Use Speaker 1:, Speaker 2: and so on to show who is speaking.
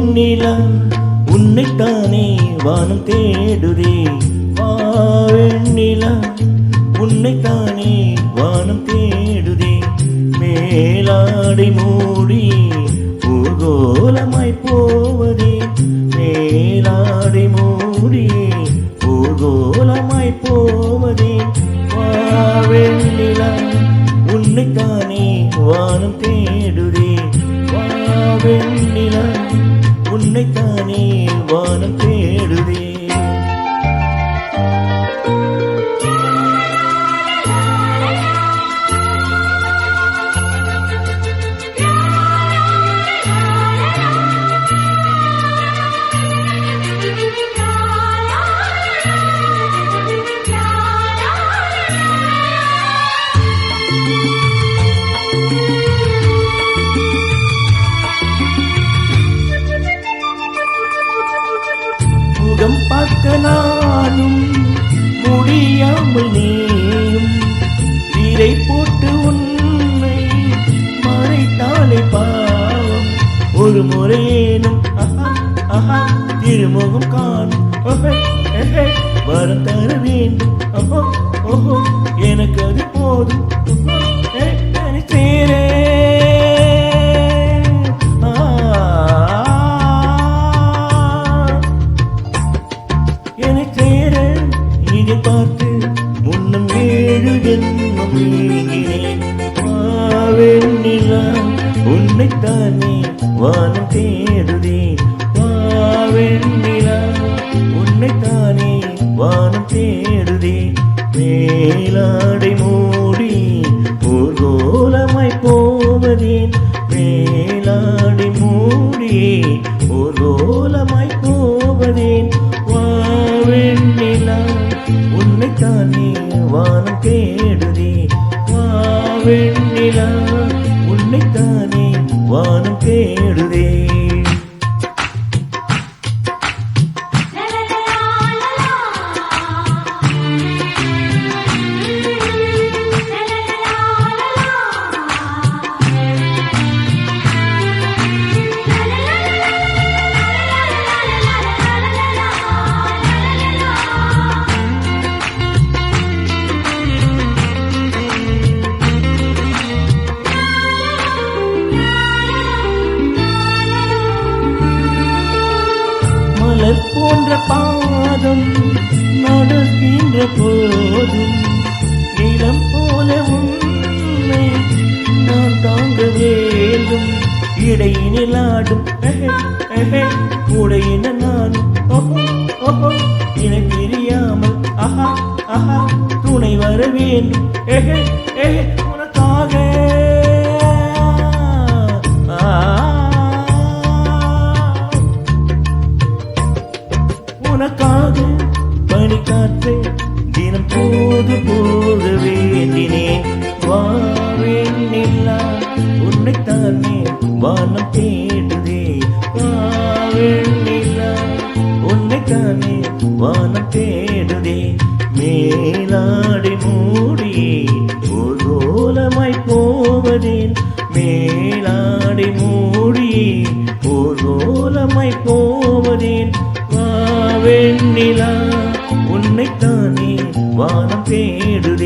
Speaker 1: வெண்ணிலா உன்னைத்தானே வானம் தேடுதே. வெண்ணிலா உன்னைத்தானே வானம் தேடுதே. மேலாடை மூடி ஊர்கோலமாய் போவதே. மேலாடை மூடி ஊர்கோலமாய் போவதே. வெண்ணிலா உன்னைத்தானே வானம் தேடுதே. வெண்ணிலா உன்னைத்தானே வானம் தேடுதே. முகம் பார்க்க நானும் முடியாமல் நீயும் வீரை போட்டு உன்னை மறைத்தாலே பாவம். ஒரு முறையேனும் திருமுகம் காணும் வரம் தர வேண்டும். எனக்கு அது போதும் சேர. இதை பார்த்து முன்னம் 7 ஜென்மம் நீங்கினேன். வெண்ணிலா உன்னைத்தானே வானம் தேடுதே. வெண்ணிலா உன்னைத்தானே வானம் தேடுதே. மேலாடை மூடி ஊர்கோலமாய் போவதேன். மேலாடை மூடி ஊர்கோலமாய் போவதேன். வெண்ணிலா உன்னைத்தானே வானம் தேடுதே. வெண்ணிலா உன்னைத்தானே வானம் தேடுதே. மலர் போன்ற பாதம் நடக்கின்ற போதும் நிலம் போல உன்னை நான் தாங்க வேண்டும். இடையினில் ஆடும் உடையின நான் இணை பிரியாமல் துணை வர வேண்டும் உனக்காக. உனக்காக பனிக்காற்றை தினம் போது போக வேண்டினேன். வெண்ணிலா உன்னைத்தானே வானம் தேடுதே. வெண்ணிலா உன்னைத்தானே வானம் தேடுதே. மேலாடை மூடி ஊர்கோலமாய் போவதேன். மேலாடை மூடி ஊர்கோலமாய் போவதேன். வெண்ணிலா உன்னைத்தானே வானம் தேடு.